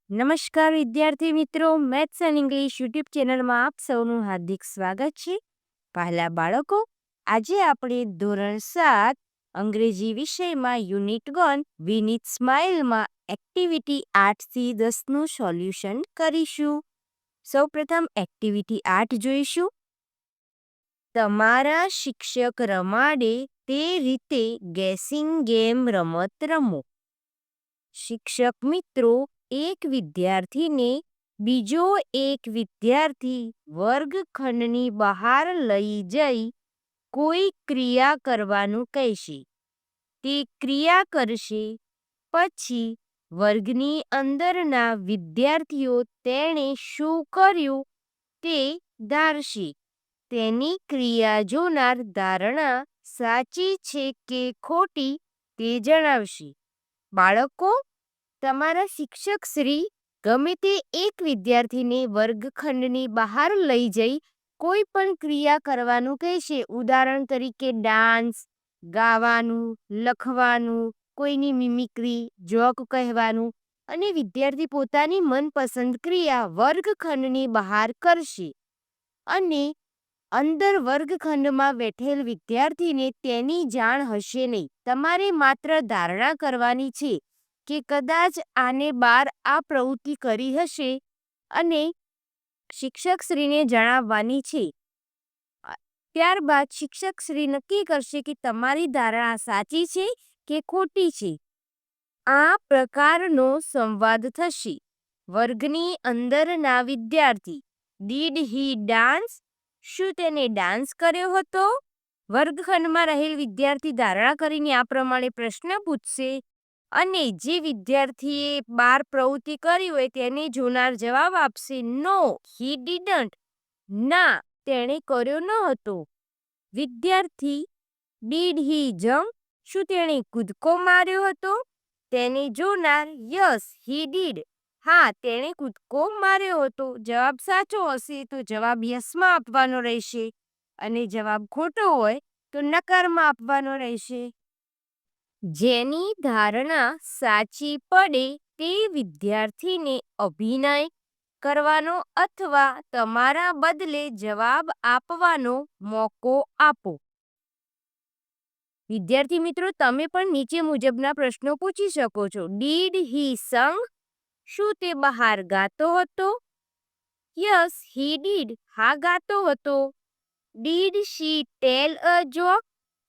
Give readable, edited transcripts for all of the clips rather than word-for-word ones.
નમસ્કાર વિદ્યાર્થી મિત્રો, મેથ્સ એન્ડ ઇંગ્લિશ યુટ્યુબ ચેનલમાં આપ સૌનું હાર્દિક સ્વાગત છે. પહેલા બાળકો, આજે આપણે ધોરણ 7 અંગ્રેજી વિષયમાં યુનિટ 1 વિનીત સ્માઇલમાં એક્ટિવિટી 8 થી 10નું સોલ્યુશન કરીશું. સૌપ્રથમ એક્ટિવિટી 8 જોઈશું. તમારા શિક્ષક રમાડે તે રીતે ગેસિંગ ગેમ રમત રમો. શિક્ષક મિત્રો એક વિદ્યાર્થીને બીજો એક વિદ્યાર્થી વર્ગખંડની બહાર લઈ જઈ કોઈ ક્રિયા કરવાનું કહેશે. તે ક્રિયા કરશે. પછી વર્ગની અંદરના વિદ્યાર્થીઓ તેણે શું કર્યું તે ધારશે. તેની ક્રિયા જોનાર ધારણા સાચી છે કે ખોટી તે જણાવશે. બાળકો, તમારા શિક્ષક શ્રી ગમે તે એક વિદ્યાર્થીને વર્ગખંડની બહાર લઈ જઈ કોઈ પણ ક્રિયા કરવાનું કહેશે. ઉદાહરણ તરીકે ડાન્સ, ગાવાનું, લખવાનું, કોઈની મિમિક્રી, જોક કહેવાનું, અને વિદ્યાર્થી પોતાની મનપસંદ ક્રિયા વર્ગખંડની બહાર કરશે અને અંદર વર્ગખંડમાં બેઠેલ વિદ્યાર્થીને તેની જાણ હશે નહીં. તમારે માત્ર ધારણા કરવાની છે કે કદાચ આને બાર આ પ્રવૃત્તિ કરી હશે અને શિક્ષકશ્રીને જણાવવાની છે. ત્યારબાદ શિક્ષકશ્રી નક્કી કરશે કે તમારી ધારણા સાચી છે કે ખોટી છે. આ પ્રકારનો સંવાદ થશે. વર્ગની અંદરના વિદ્યાર્થી: ડીડ હી ડાન્સ? શું તેને ડાન્સ કર્યો હતો? વર્ગખંડમાં રહેલ વિદ્યાર્થી ધારણા કરીને આ પ્રમાણે પ્રશ્ન પૂછશે અને જે વિદ્યાર્થીએ બાર પ્રવૃત્તિ કરી હોય તેને જોનાર જવાબ આપશે, નો હી ડીડન્ટ. ના, તેણે કર્યો ન હતો. વિદ્યાર્થી: ડીડ હી જમ્પ? શું તેણે કૂદકો માર્યો હતો? તેને જોનાર, યસ હી ડીડ. હા, તેણે કૂદકો માર્યો હતો. જવાબ સાચો હશે તો જવાબ યસમાં આપવાનો રહેશે અને જવાબ ખોટો હોય તો નકારમાં આપવાનો રહેશે. જેની ધારણા સાચી પડે તે વિદ્યાર્થીને અભિનય કરવાનો અથવા તમારા બદલે જવાબ આપવાનો મોકો આપો. વિદ્યાર્થી મિત્રો, તમે પણ નીચે મુજબના પ્રશ્નો પૂછી શકો છો. ડીડ હી સંગ? શું તે બહાર ગાતો હતો? Yes he did. હા, ગાતો હતો. Did she tell a joke?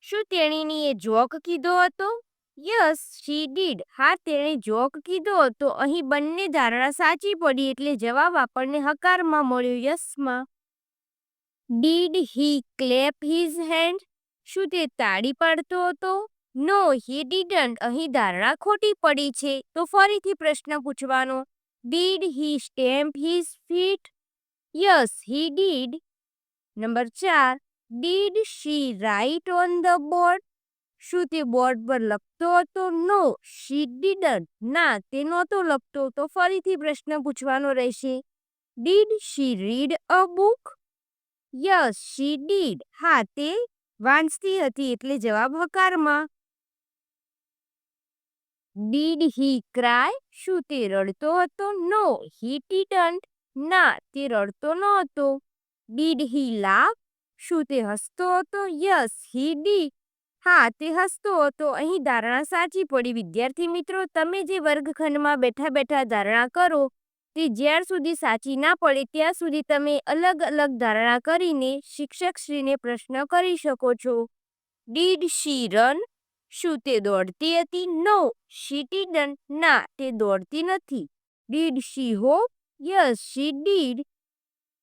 શું તેણીએ જોક કીધો હતો? Yes she did. હા, તેણે જોક કીધો હતો. અહીં બંને ધારણા સાચી પડી એટલે જવાબ આપણને હકારમાં મળ્યો, યસમાં. Did he clap his hand? શું તે તાળી પાડતો હતો? No he didn't. અહીં ધારણા ખોટી પડી છે તો ફરીથી પ્રશ્ન પૂછવાનો. Did he stamp his feet? Yes he did. Number 4, did she write on the board? શું તે બોર્ડ પર લખતો હતો? No she didn't. ના, તે નહોતો લખતો તો ફરીથી પ્રશ્ન પૂછવાનો રહેશે. Did she read a book? Yes she did. હા, તે વાંચતી હતી એટલે જવાબ હકારમાં. Did he cry? શું તે રડતો હતો? No he didn't. ના, તે રડતો ન હતો. Did he laugh? શું તે હસતો હતો? Yes he did. હા, તે હસતો હતો. અહીં ધારણા સાચી પડી. વિદ્યાર્થી મિત્રો, તમે જે વર્ગખંડમાં બેઠા બેઠા ધારણા કરો તે જ્યાર સુધી સાચી ના પડે ત્યાં સુધી તમે અલગ અલગ ધારણા કરીને શિક્ષકશ્રીને પ્રશ્ન કરી શકો છો. Did she run? શું તે દોડતી હતી? No she didn't. ના, તે દોડતી નથી. Did she hop? Yes she did.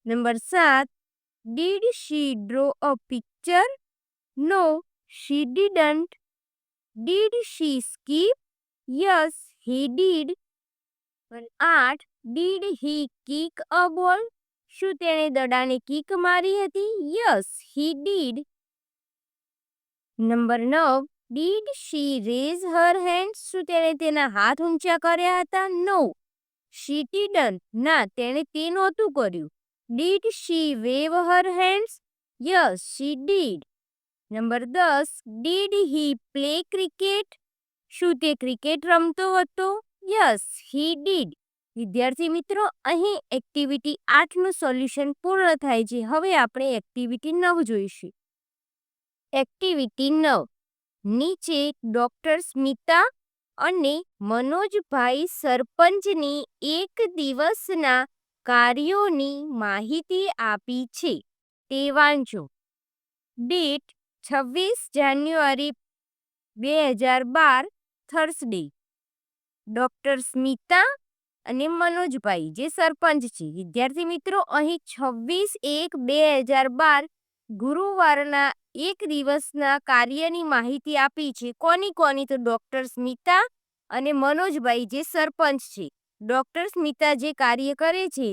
Number 7, did she draw a picture? No she didn't. Did she skip? Yes he did. 8, did he kick a ball? શું તેણે દડાને કિક મારી હતી? Yes he did. Number 9, did she raise her hand? શું તેણે તેના હાથ ઊંચા કર્યા હતા? નો શી ડીડન્ટ. ના, તેણે તે નહોતું કર્યું. Did she wave her hands? Yes she did. Number 10, did he play cricket? શું તે ક્રિકેટ રમતો હતો? Yes he did. વિદ્યાર્થી મિત્રો, અહીં એક્ટિવિટી 8નું સોલ્યુશન પૂર્ણ થાય છે. હવે આપણે એક્ટિવિટી 9 જોઈશું. એક્ટિવિટી 9. નીચે ડોક્ટર સ્મિતા અને મનોજભાઈ સરપંચની એક દિવસના કાર્યોની માહિતી આપી છે. તે વાંચો. ડેટ 26 જાન્યુઆરી 2012 થર્સડે. ડોક્ટર સ્મિતા અને મનોજભાઈ જે સરપંચ છે. વિદ્યાર્થી મિત્રો, અહીં 26/1/2012 ગુરુવારના એક દિવસના કાર્યની માહિતી આપી છે. કોની કોની? તો ડોક્ટર સ્મિતા અને મનોજભાઈ જે સરપંચ છે. ડોક્ટર સ્મિતા જે કાર્ય કરે છે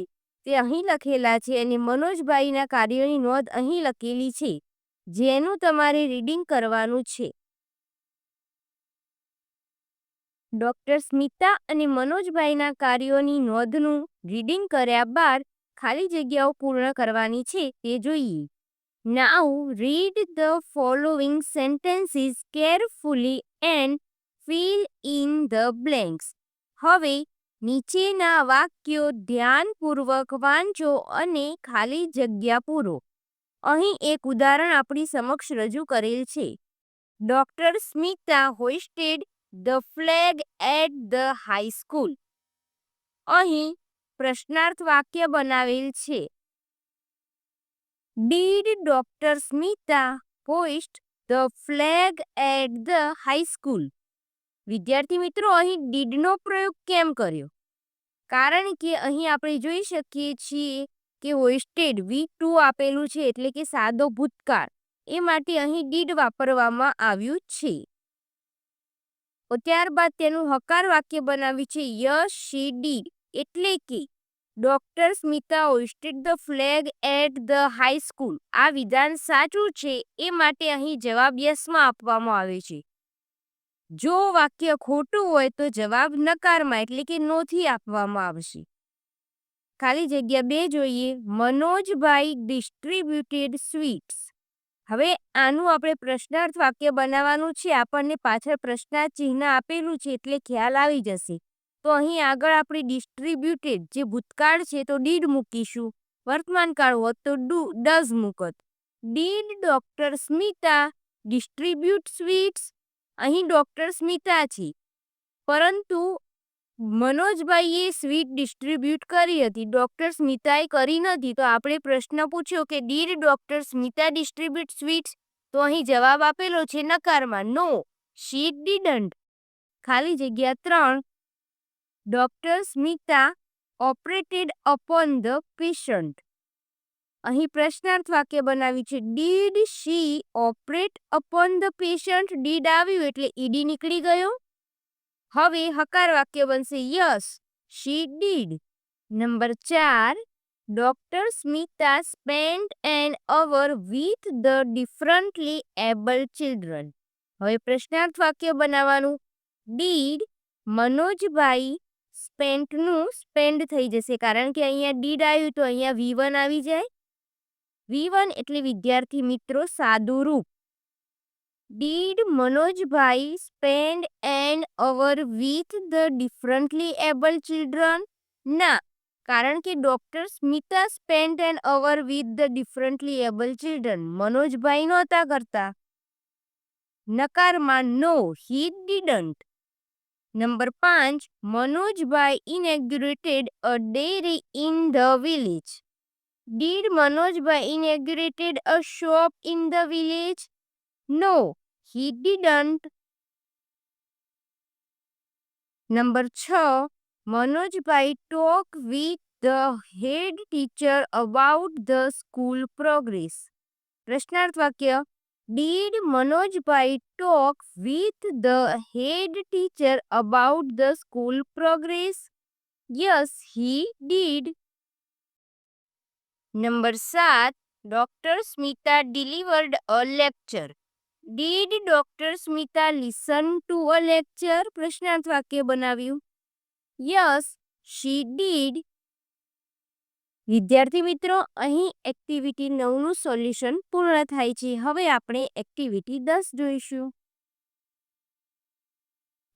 તે અહીં લખેલા છે અને મનોજભાઈના કાર્યોની નોંધ અહીં લખેલી છે, જેનું તમારે રીડિંગ કરવાનું છે. ડોક્ટર સ્મિતા અને મનોજભાઈના કાર્યોની નોંધનું રીડિંગ કર્યા બાદ ખાલી જગ્યાઓ પૂર્ણ કરવાની છે તે જોઈએ. Now read the following sentences carefully and fill in the blanks. હવે નીચેના વાક્યો ધ્યાનપૂર્વક વાંચો અને ખાલી જગ્યા પૂરો. અહીં એક ઉદાહરણ આપણી સમક્ષ રજૂ કરેલ છે. Doctor Smita hoisted the flag at the high school. અહીં પ્રશ્નાર્થ વાક્ય બનાવેલ છે. Did Dr. Smita hoist the flag at the high school? વિદ્યાર્થી મિત્રો, અહીં did નો પ્રયોગ કેમ કર્યો? કારણ કે અહીં આપણે જોઈ શકીએ છીએ કે હોઇસ્ટેડ V2 આપેલું છે એટલે કે સાદો ભૂતકાળ. એ માટે અહીં did વાપરવામાં આવ્યું છે. ત્યારબાદ તેનું હકાર વાક્ય બનાવ્યું છે. યસ શી ડીડ, એટલે કે doctor Smita hoisted the flag at the high school. આ વિધાન સાચું છે એ માટે અહીં જવાબ યસમાં આપવામાં આવે છે. જો વાક્ય ખોટું હોય તો જવાબ નકારમાં એટલે કે નોથી આપવામાં આવશે. ખાલી જગ્યા 2 જોઈએ. મનોજભાઈ ડિસ્ટ્રીબ્યુટેડ સ્વીટ્સ. હવે આનું આપણે પ્રશ્નાર્થ વાક્ય બનાવવાનું છે. આપણને પાછળ પ્રશ્નાર્થ ચિહ્ન આપેલું છે એટલે ખ્યાલ આવી જશે. તો અહીં આગળ આપણે ડિસ્ટ્રીબ્યુટેડ જે ભૂતકાળ છે તો ડીડ મૂકીશું. વર્તમાન કાળ હોત તો ડઝ મૂકત. Did doctor Smita distribute sweets? અહીં ડોક્ટર સ્મિતા છે, પરંતુ મનોજભાઈએ સ્વીટ ડિસ્ટ્રીબ્યુટ કરી હતી, ડોક્ટર સ્મિતાએ કરી નથી. તો આપણે પ્રશ્ન પૂછ્યો કે did doctor Smita distribute sweets? તો અહીં જવાબ આપેલો છે નકારમાં. નો શી ડીડન્ટ. ખાલી જગ્યા 3. Doctor Smita operated upon the patient. અહીં પ્રશ્નાર્થ વાક્ય બનાવ્યું છે. Did she operate upon the patient? Did આવ્યું એટલે ઈડી નીકળી ગયો. હવે હકાર વાક્ય બનશે. Yes she did. Number 4. Doctor Smita spent an hour with the differently abled children. હવે પ્રશ્નાર્થ વાક્ય બનાવવાનું. ડીડ મનોજભાઈ સ્પેન્ટનું સ્પેન્ડ થઈ જશે કારણ કે અહીંયા ડીડ આવ્યું તો અહીંયા V1 આવી જાય. V1 એટલે વિદ્યાર્થી મિત્રો સાદું રૂપ. Did Manojbhai spend an hour with the differently abled children? ના, કારણ કે doctor Smita spend an hour with the differently abled children Manojbhai નહોતા કરતા. નકારમાં no he didn't. Number 5. Manojbhai inaugurated a dairy in the village. Did Manojbhai inaugurated a shop in the village? No he didn't. Number 6. Manojbhai talk with the head teacher about the school progress. પ્રશ્નાર્થ વાક્ય. Did Manojbhai talk with the head teacher about the school progress? Yes he did. Number 7. Doctor Smita delivered a lecture. Did doctor Smita listen to a lecture? પ્રશ્નાર્થ વાક્ય બનાવ્યું. Yes she did. વિદ્યાર્થી મિત્રો, અહીં activity 9નું solution પૂર્ણ થાય છે. હવે આપણે એક્ટિવિટી 10 જોઈશું.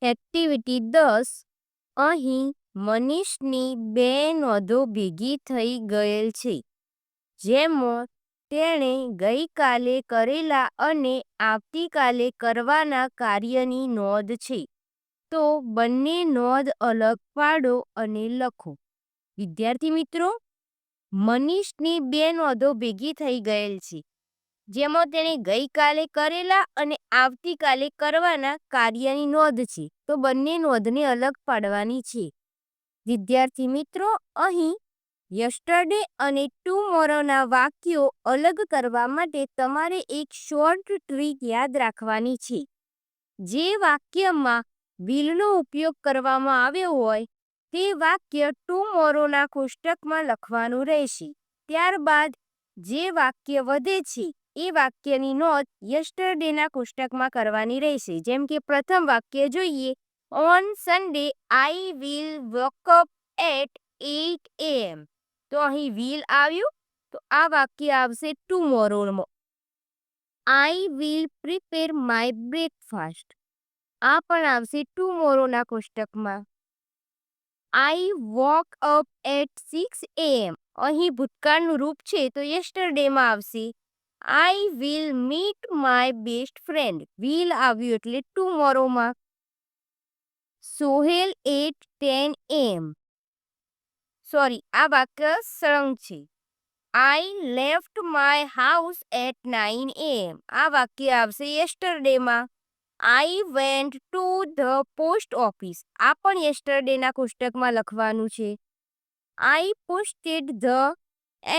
એક્ટિવિટી 10. અહીં મનીષની બે નોંધો ભેગી થઈ ગયેલ છે, જેમાં તેણે ગઈકાલે કરેલા અને આવતીકાલે કરવાના કાર્યની નોંધ છે. તો બંને નોંધ અલગ પાડો અને લખો. વિદ્યાર્થી મિત્રો, મનીષની બે નોંધો ભેગી થઈ ગયેલ છે, જેમાં તેણે ગઈકાલે કરેલા અને આવતીકાલે કરવાના કાર્યની નોંધ છે. તો બંને નોંધને અલગ પાડવાની છે. વિદ્યાર્થી મિત્રો, અહીં યસ્ટરડે અને ટુમોરોના વાક્યો અલગ કરવા માટે તમારે એક શોર્ટ ટ્રીક યાદ રાખવાની છે. જે વાક્યમાં વિલનો ઉપયોગ કરવામાં આવ્યો હોય તે વાક્ય ટુમોરોના કોષ્ટકમાં લખવાનું રહેશે. ત્યારબાદ જે વાક્ય વધે છે એ વાક્યની નોંધ યસ્ટરડેના કોષ્ટકમાં કરવાની રહેશે. જેમ કે પ્રથમ વાક્ય જોઈએ, on Sunday I will wake up at 8 AM. તો અહીં વિલ આવ્યું, તો આ વાક્ય આવશે ટુમોરોમાં. I will prepare my breakfast. આ પણ આવશે ટુમોરોના કોષ્ટકમાં. I woke up at 6 AM. અહીં ભૂતકાળનું રૂપ છે તો યસ્ટરડેમાં આવશે. I will meet my best friend. Will આવ્યું એટલે ટુમોરોમાં. Sohel at 10 AM. સોરી, આ વાક્ય સળંગ છે. I left my house at 9 AM. આ વાક્ય આવશે યસ્ટરડેમાં. I went to the post office. આ પણ યસ્ટરડેના કોષ્ટકમાં લખવાનું છે. આઈ પોસ્ટેડ ધ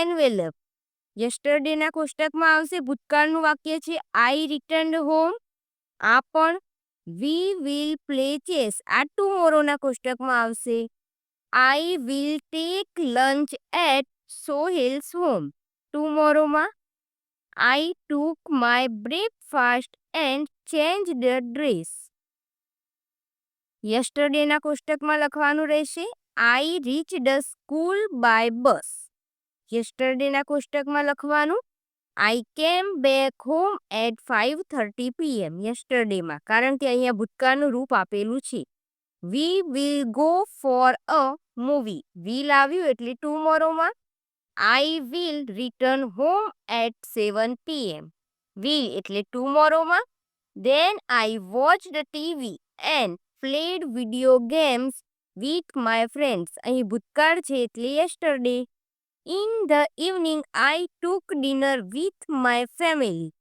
એન્વેલપ. યસ્ટરડેના કોષ્ટકમાં આવશે. ભૂતકાળનું વાક્ય છે આઈ રિટર્ન્ડ હોમ. આ પણ વી વિલ પ્લે ચેસ. આ ટુમોરોના કોષ્ટકમાં આવશે. I will take lunch at Sohel's home. ટુમોરોમાં. I took my breakfast and change the dress. યસ્ટરડેના કોષ્ટકમાં લખવાનું રહેશે. I reached school by bus. યસ્ટરડેના કોષ્ટકમાં લખવાનું. I came back home at 5:30 PM. યસ્ટરડેમાં, કારણ કે અહીંયા ભૂતકાળનું રૂપ આપેલું છે. We will go for a movie. Will આવ્યું એટલે ટુમોરોમાં. I will return home at 7 PM. Will એટલે ટુમોરોમાં. Then I watched TV and played video games with my friends. અહીં ભૂતકાળ છે એટલે yesterday. In the evening I took dinner with my family.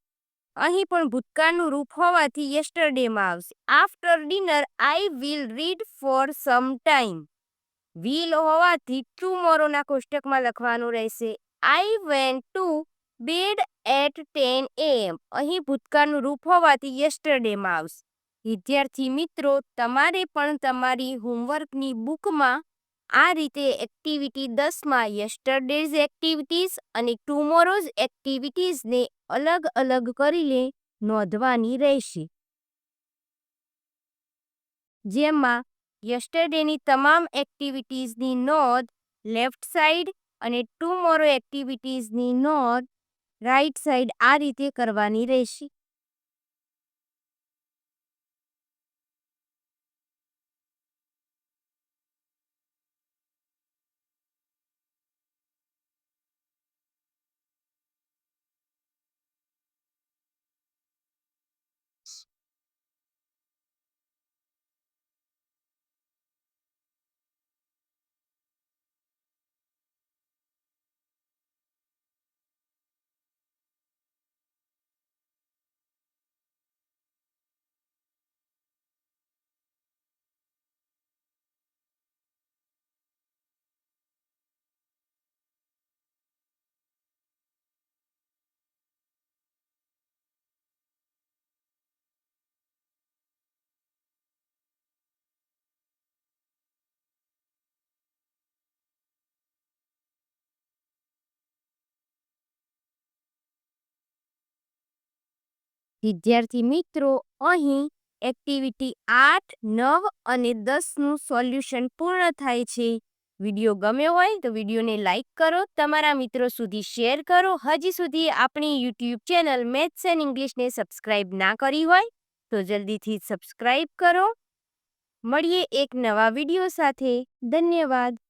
અહીં પણ ભૂતકાળનું રૂપ હોવાથી યસ્ટરડેમાં આવશે. After dinner I will read for some time. Will હોવાથી ટુમોરોના કોષ્ટકમાં લખવાનું રહેશે. I went to bed at 10 AM. અહીં ભૂતકાળનું રૂપ હોવાથી યસ્ટરડેમાં આવશે. વિદ્યાર્થી મિત્રો, તમારે પણ તમારી હોમવર્કની બુકમાં આ રીતે એક્ટિવિટી 10માં યસ્ટરડેઝ એક્ટિવિટીઝ અને ટુમોરોઝ એક્ટિવિટીઝને અલગ અલગ કરીને નોંધવાની રહેશે. જેમાં યસ્ટરડેની તમામ એક્ટિવિટીઝની નોંધ લેફ્ટ સાઈડ અને ટુમોરો એક્ટિવિટીઝની નોંધ રાઈટ સાઈડ આ રીતે કરવાની રહેશે. વિદ્યાર્થી મિત્રો, અહીં એક્ટિવિટી 8, 9 અને 10નું સોલ્યુશન પૂર્ણ થાય છે. વિડીયો ગમ્યો હોય તો વિડીયોને લાઈક કરો, તમારા મિત્રો સુધી શેર કરો. હજી સુધી આપણી યુટ્યુબ ચેનલ મેથ્સ એન્ડ ઇંગ્લિશને સબસ્ક્રાઇબ ના કરી હોય તો જલ્દીથી સબસ્ક્રાઇબ કરો. મળીએ એક નવા વિડીયો સાથે. ધન્યવાદ.